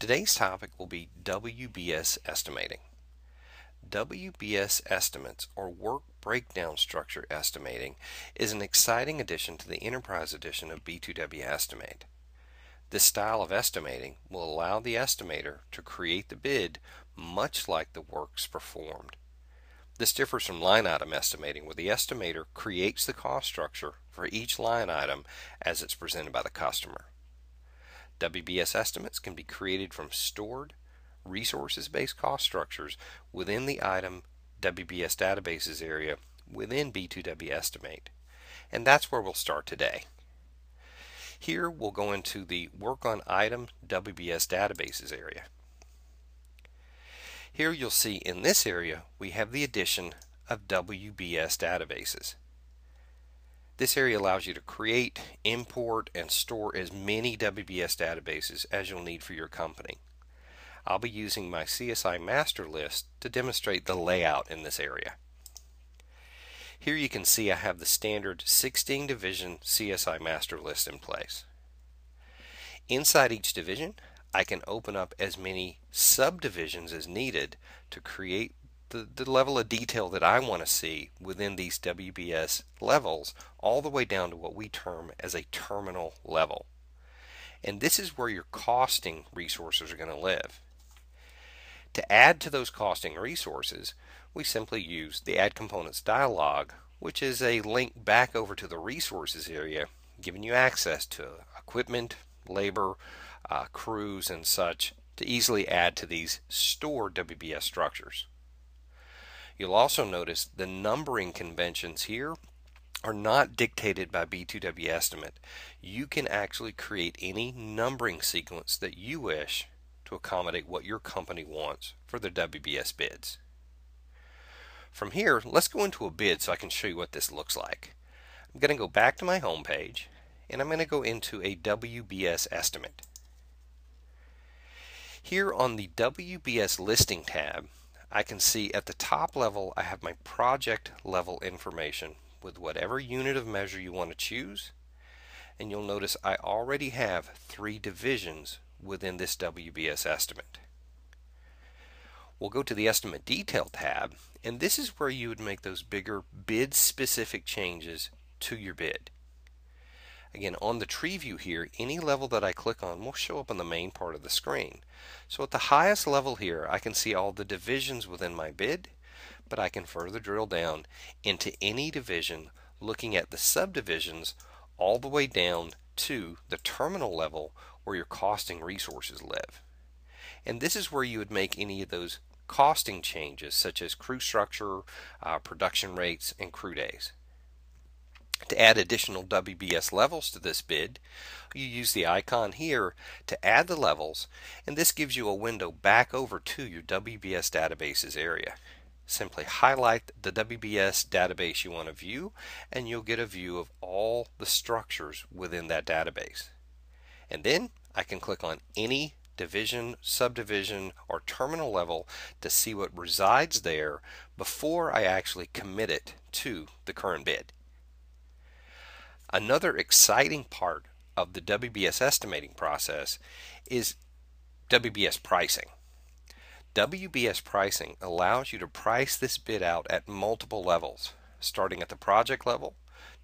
Today's topic will be WBS estimating. WBS estimates, or work breakdown structure estimating, is an exciting addition to the Enterprise Edition of B2W Estimate. This style of estimating will allow the estimator to create the bid much like the works performed. This differs from line item estimating, where the estimator creates the cost structure for each line item as it's presented by the customer. WBS estimates can be created from stored resources-based cost structures within the item WBS databases area within B2W Estimate. And that's where we'll start today. Here we'll go into the Work on Item WBS databases area. Here you'll see in this area we have the addition of WBS databases. This area allows you to create, import, and store as many WBS databases as you'll need for your company. I'll be using my CSI master list to demonstrate the layout in this area. Here you can see I have the standard 16 division CSI master list in place. Inside each division, I can open up as many subdivisions as needed to create the level of detail that I want to see within these WBS levels, all the way down to what we term as a terminal level. And this is where your costing resources are going to live. To add to those costing resources, we simply use the Add Components dialog, which is a link back over to the resources area, giving you access to equipment, labor, crews, and such to easily add to these stored WBS structures. You'll also notice the numbering conventions here are not dictated by B2W Estimate. You can actually create any numbering sequence that you wish to accommodate what your company wants for their WBS bids. From here, let's go into a bid so I can show you what this looks like. I'm going to go back to my home page and I'm going to go into a WBS estimate. Here on the WBS listing tab, I can see at the top level I have my project level information with whatever unit of measure you want to choose, and you'll notice I already have 3 divisions within this WBS estimate. We'll go to the Estimate Detail tab, and this is where you would make those bigger bid specific changes to your bid. Again, on the tree view here, any level that I click on will show up on the main part of the screen. So at the highest level here, I can see all the divisions within my bid, but I can further drill down into any division, looking at the subdivisions all the way down to the terminal level where your costing resources live. And this is where you would make any of those costing changes, such as crew structure, production rates, and crew days. To add additional WBS levels to this bid, you use the icon here to add the levels, and this gives you a window back over to your WBS databases area. Simply highlight the WBS database you want to view, and you'll get a view of all the structures within that database. And then I can click on any division, subdivision, or terminal level to see what resides there before I actually commit it to the current bid. Another exciting part of the WBS estimating process is WBS pricing. WBS pricing allows you to price this bid out at multiple levels, starting at the project level,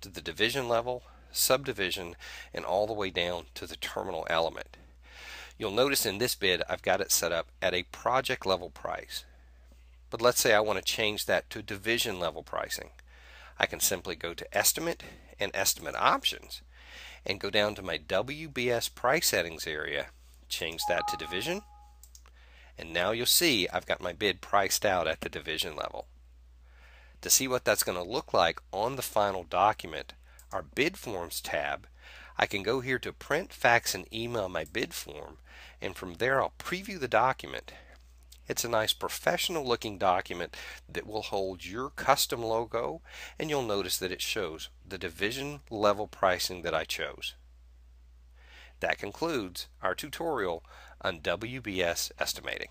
to the division level, subdivision, and all the way down to the terminal element. You'll notice in this bid I've got it set up at a project level price. But let's say I want to change that to division level pricing. I can simply go to Estimate and Estimate Options and go down to my WBS price settings area, change that to division, and now you'll see I've got my bid priced out at the division level. To see what that's going to look like on the final document, our Bid Forms tab, I can go here to print, fax, and email my bid form, and from there I'll preview the document. It's a nice professional looking document that will hold your custom logo, and you'll notice that it shows the division level pricing that I chose. That concludes our tutorial on WBS estimating.